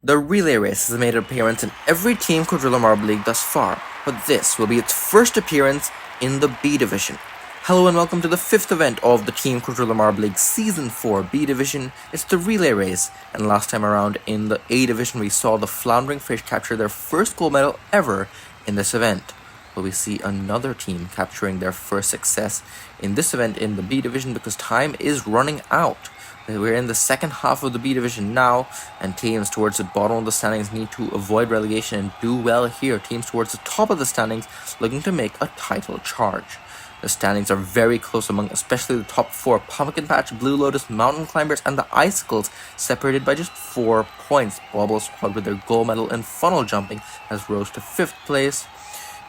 The relay race has made an appearance in every Team Quadrilla Marble League thus far, but this will be its first appearance in the B-Division. Hello and welcome to the 5th event of the Team Quadrilla Marble League Season 4 B-Division. It's the relay race, and last time around in the A-Division we saw the Floundering Fish capture their first gold medal ever in this event. Will we see another team capturing their first success in this event in the B-Division because time is running out. We're in the second half of the B-Division now, and teams towards the bottom of the standings need to avoid relegation and do well here. Teams towards the top of the standings looking to make a title charge. The standings are very close among especially the top 4, Pumpkin Patch, Blue Lotus, Mountain Climbers, and the Icicles, separated by just 4 points. Bobble Squad with their gold medal in funnel jumping has rose to 5th place.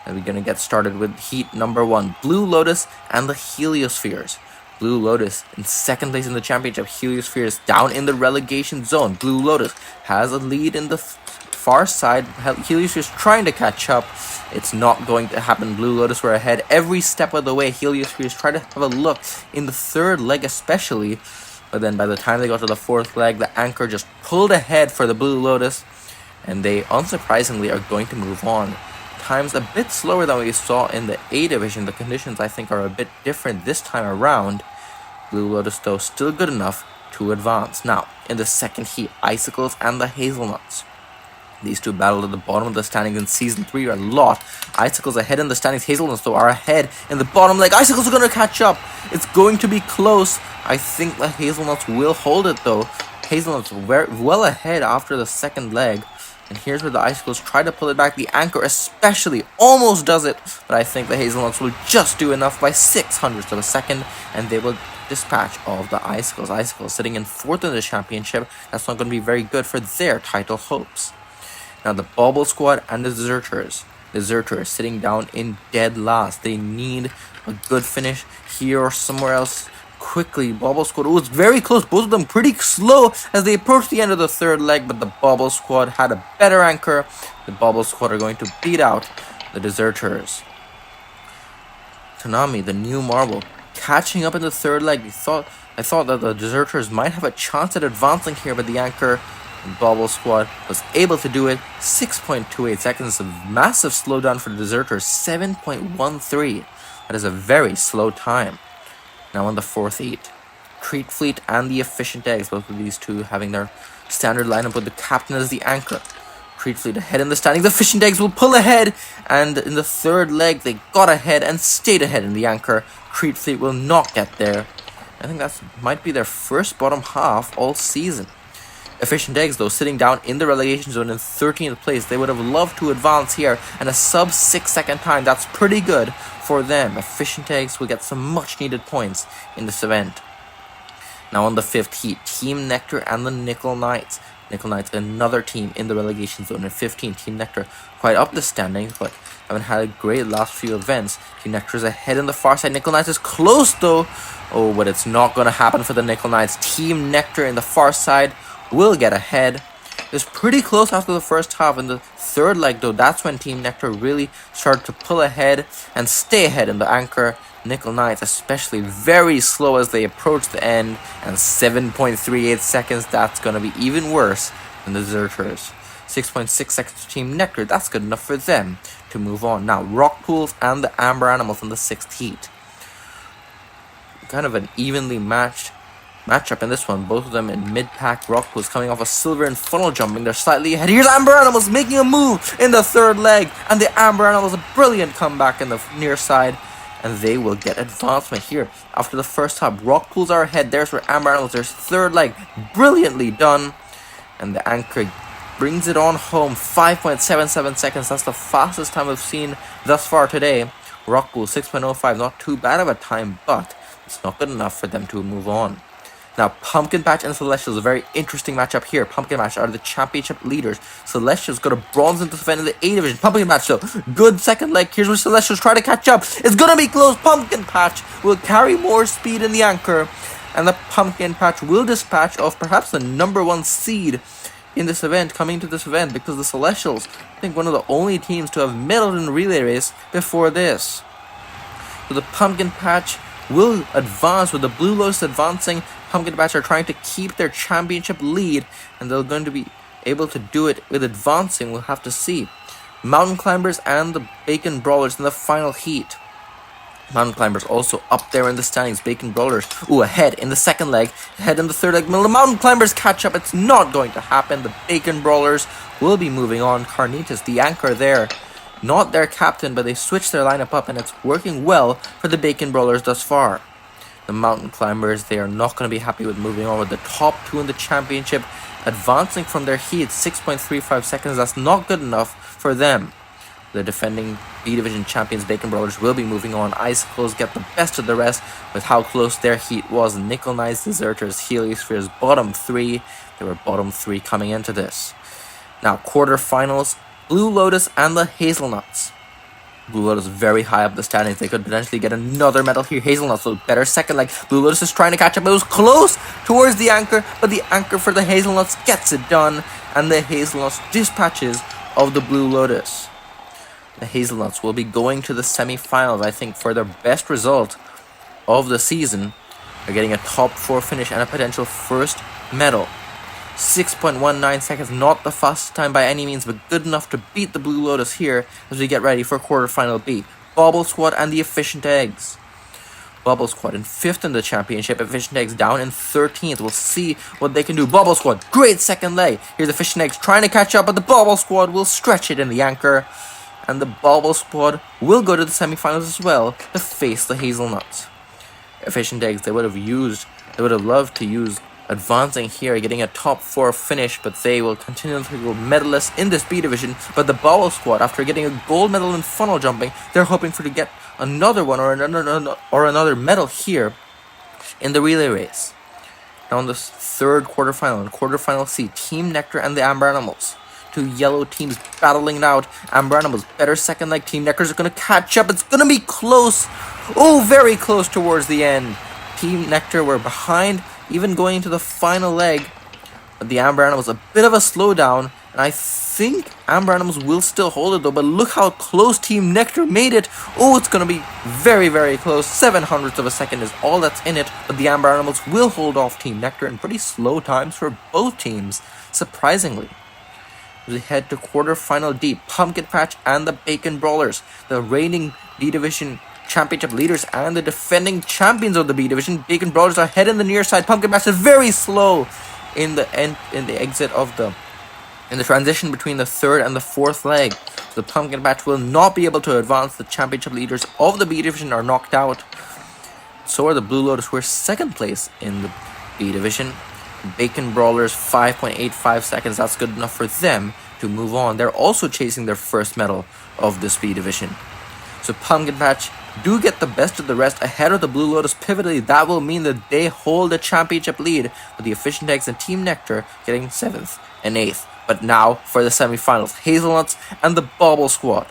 And we're going to get started with heat number 1, Blue Lotus and the Heliospheres. Blue Lotus in 2nd place in the championship. Heliospheres down in the relegation zone. Blue Lotus has a lead in the far side. Heliospheres trying to catch up. It's not going to happen. Blue Lotus were ahead every step of the way. Heliospheres try to have a look in the 3rd leg especially. But then by the time they got to the 4th leg, the anchor just pulled ahead for the Blue Lotus. And they unsurprisingly are going to move on. Times a bit slower than we saw in the A division. The conditions I think are a bit different this time around. Blue Lotus though still good enough to advance. Now in the 2nd heat, Icicles and the Hazelnuts. These two battled at the bottom of the standings in Season 3 a lot. Icicles ahead in the standings. Hazelnuts though are ahead in the bottom leg. Icicles are going to catch up. It's going to be close. I think the Hazelnuts will hold it though. Hazelnuts well ahead after the 2nd leg. And here's where the Icicles try to pull it back. The anchor especially almost does it. But I think the Hazelnuts will just do enough by 600ths of a second. And they will dispatch all of the Icicles. Icicles sitting in 4th in the championship. That's not going to be very good for their title hopes. Now the Bobble Squad and the Deserters. Deserters sitting down in dead last. They need a good finish here or somewhere else. Quickly, Bobble Squad was very close, both of them pretty slow as they approached the end of the 3rd leg, but the Bobble Squad had a better anchor. The Bobble Squad are going to beat out the Deserters. Tanami, the new marble, catching up in the 3rd leg. I thought that the Deserters might have a chance at advancing here, but the anchor, the Bobble Squad, was able to do it. 6.28 seconds, a massive slowdown for the Deserters, 7.13. That is a very slow time. Now on the 4th heat, Treat Fleet and the Efficient Eggs, both of these two having their standard lineup with the captain as the anchor. Treat Fleet ahead in the standings. The Efficient Eggs will pull ahead, and in the 3rd leg they got ahead and stayed ahead in the anchor. Treat Fleet will not get there. I think that might be their first bottom half all season. Efficient Eggs though sitting down in the relegation zone in 13th place. They would have loved to advance here, and a sub 6-second time, that's pretty good for them. Efficient Eggs will get some much needed points in this event. Now on the 5th heat, Team Nectar and the Nickel Knights. Nickel Knights, another team in the relegation zone in 15. Team Nectar quite up the standings, but haven't had a great last few events. Team Nectar is ahead in the far side. Nickel Knights is close though. Oh, but it's not going to happen for the Nickel Knights. Team Nectar in the far side will get ahead. It's pretty close after the first half. In the 3rd leg though, that's when Team Nectar really started to pull ahead and stay ahead in the anchor. Nickel Knights especially very slow as they approach the end, and 7.38 seconds, that's going to be even worse than the Deserters. 6.6 seconds to Team Nectar, that's good enough for them to move on. Now Rock Pools and the Amber Animals in the 6th heat. Kind of an evenly matchup in this one. Both of them in mid-pack. Rock Pools coming off a silver and funnel jumping. They're slightly ahead. Here's Amber Animals making a move in the 3rd leg. And the Amber Animals, a brilliant comeback in the near side. And they will get advancement here. After the first half, Rock Pools are ahead. There's where Amber Animals, their 3rd leg. Brilliantly done. And the anchor brings it on home. 5.77 seconds. That's the fastest time we've seen thus far today. Rock Pools 6.05. Not too bad of a time, but it's not good enough for them to move on. Now, Pumpkin Patch and Celestials, a very interesting matchup here. Pumpkin Patch are the championship leaders. Celestials got a bronze in this event in the A division. Pumpkin Patch, though, good 2nd leg. Here's where Celestials try to catch up. It's going to be close. Pumpkin Patch will carry more speed in the anchor. And the Pumpkin Patch will dispatch of perhaps the number 1 seed in this event, coming to this event, because the Celestials, I think, one of the only teams to have medaled in the relay race before this. So the Pumpkin Patch will advance with the Blue Lotus advancing. Pumpkin Patch are trying to keep their championship lead, and they're going to be able to do it with advancing, we'll have to see. Mountain Climbers and the Bacon Brawlers in the final heat. Mountain Climbers also up there in the standings. Bacon Brawlers, ahead in the second leg, ahead in the third leg. Will the Mountain Climbers catch up? It's not going to happen. The Bacon Brawlers will be moving on. Carnitas, the anchor there, not their captain, but they switched their lineup up, and it's working well for the Bacon Brawlers thus far. The Mountain Climbers, they are not going to be happy with moving on with the top two in the championship, advancing from their heat 6.35 seconds. That's not good enough for them. The defending B-Division champions Bacon Brawlers will be moving on. Icicles get the best of the rest with how close their heat was. Nickel Knights, Deserters, Heliospheres, bottom three. They were bottom three coming into this. Now, quarterfinals, Blue Lotus and the Hazelnuts. Blue Lotus very high up the standings. They could potentially get another medal here. Hazelnuts a better second leg. Blue Lotus is trying to catch up. It was close towards the anchor, but the anchor for the Hazelnuts gets it done, and the Hazelnuts dispatches of the Blue Lotus. The Hazelnuts will be going to the semi-finals, I think, for their best result of the season. They're getting a top 4 finish and a potential first medal. 6.19 seconds, not the fastest time by any means, but good enough to beat the Blue Lotus here as we get ready for quarterfinal B. Bobble Squad and the Efficient Eggs. Bubble Squad in 5th in the championship, Efficient Eggs down in 13th. We'll see what they can do. Bubble Squad, great second leg. Here's Efficient Eggs trying to catch up, but the Bubble Squad will stretch it in the anchor. And the Bobble Squad will go to the semifinals as well to face the Hazelnuts. Efficient Eggs, they would have loved to use advancing here, getting a top 4 finish, but they will continue to go medalists in this B-Division. But the Bobble Squad, after getting a gold medal in funnel jumping, they're hoping to get another one or another medal here in the relay race. Now in the third quarterfinal, in quarterfinal C, Team Nectar and the Amber Animals. Two yellow teams battling it out. Amber Animals, better second leg. Team Nectar is going to catch up. It's going to be close. Oh, very close towards the end. Team Nectar were behind, even going into the final leg. But the Amber Animals, a bit of a slowdown. And I think Amber Animals will still hold it though. But look how close Team Nectar made it. Oh, it's going to be very, very close. 7/100ths of a second is all that's in it. But the Amber Animals will hold off Team Nectar in pretty slow times for both teams, surprisingly. We head to quarterfinal D, Pumpkin Patch and the Bacon Brawlers, the reigning B-Division championship leaders and the defending champions of the B-Division. Bacon Brawlers are ahead in the near side. Pumpkin Patch is very slow in the transition between the third and the fourth leg. The Pumpkin Patch will not be able to advance. The championship leaders of the B-Division are knocked out. So are the Blue Lotus, who are second place in the B-Division. Bacon Brawlers, 5.85 seconds. That's good enough for them to move on. They're also chasing their first medal of this B-Division. So Pumpkin Patch do get the best of the rest ahead of the Blue Lotus pivotally. That will mean that they hold the championship lead, with the Efficient Eggs and Team Nectar getting 7th and 8th. But now for the semifinals, Hazelnuts and the Bobble Squad.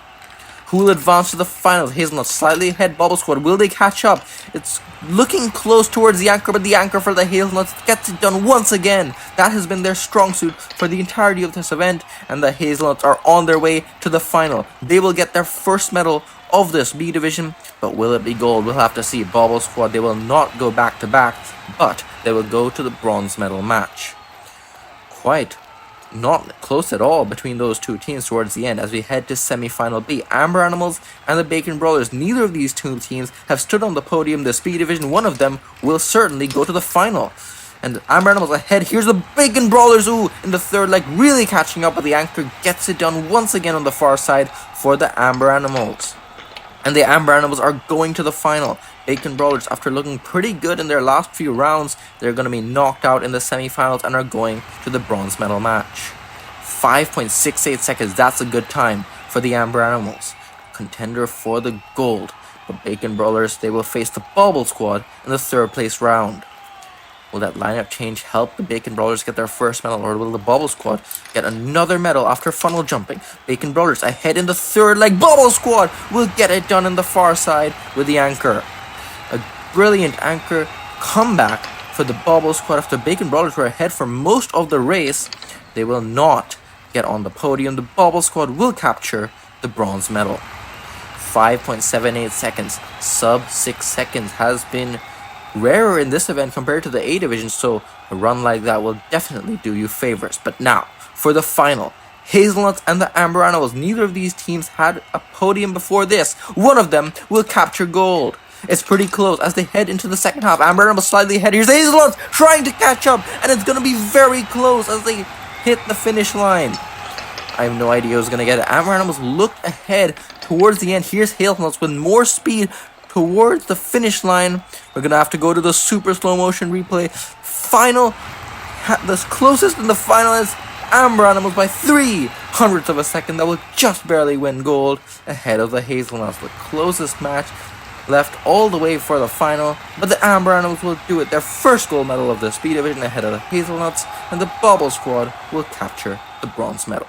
Who will advance to the finals? Hazelnuts slightly ahead. Bobble Squad, will they catch up? It's looking close towards the anchor, but the anchor for the Hazelnuts gets it done once again. That has been their strong suit for the entirety of this event, and the Hazelnuts are on their way to the final. They will get their first medal of this B-Division, but will it be gold? We'll have to see. Bobble Squad, they will not go back to back, but they will go to the bronze medal match. Quite not close at all between those two teams towards the end as we head to semi-final B. Amber Animals and the Bacon Brawlers. Neither of these two teams have stood on the podium this B-Division. One of them will certainly go to the final. And Amber Animals ahead. Here's the Bacon Brawlers, in the third leg, really catching up, but the anchor gets it done once again on the far side for the Amber Animals. And the Amber Animals are going to the final. Bacon Brawlers, after looking pretty good in their last few rounds, they're going to be knocked out in the semifinals and are going to the bronze medal match. 5.68 seconds, that's a good time for the Amber Animals. Contender for the gold. But Bacon Brawlers, they will face the Bobble Squad in the third place round. Will that lineup change help the Bacon Brawlers get their first medal, or will the Bobble Squad get another medal after funnel jumping? Bacon Brawlers ahead in the third leg. Bobble Squad will get it done in the far side with the anchor. A brilliant anchor comeback for the Bobble Squad after Bacon Brawlers were ahead for most of the race. They will not get on the podium. The Bobble Squad will capture the bronze medal. 5.78 seconds, sub 6 seconds has been rarer in this event compared to the A Division, so a run like that will definitely do you favors. But now, for the final. Hazelnuts and the Amber Animals, neither of these teams had a podium before this. One of them will capture gold. It's pretty close as they head into the second half. Amber Animals slightly ahead. Here's the Hazelnuts trying to catch up, and it's going to be very close as they hit the finish line. I have no idea who's going to get it. Amber Animals looked ahead towards the end. Here's Hazelnuts with more speed towards the finish line. We're going to have to go to the super slow motion replay. The closest in the final is Amber Animals by 0.03 of a second. That will just barely win gold ahead of the Hazelnuts. The closest match left all the way for the final, but the Amber Animals will do it. Their first gold medal of the B-Division ahead of the Hazelnuts, and the Bobble Squad will capture the bronze medal.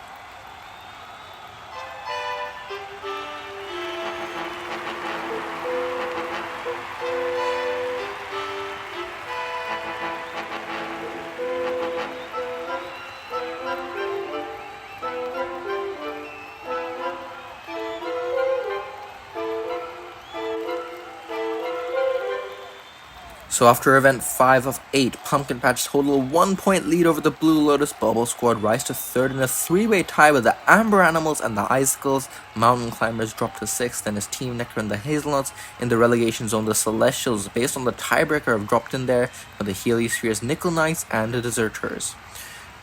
So after event 5 of 8, Pumpkin Patch total a 1-point lead over the Blue Lotus. Bubble Squad rise to third in a 3-way tie with the Amber Animals and the Icicles. Mountain Climbers drop to 6th, then is Team Nectar and the Hazelnuts. In the relegation zone, the Celestials, based on the tiebreaker, have dropped in there with the Heliospheres, Nickel Knights and the Deserters.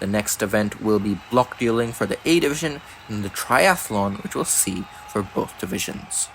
The next event will be block dueling for the A Division and the Triathlon, which we'll see for both divisions.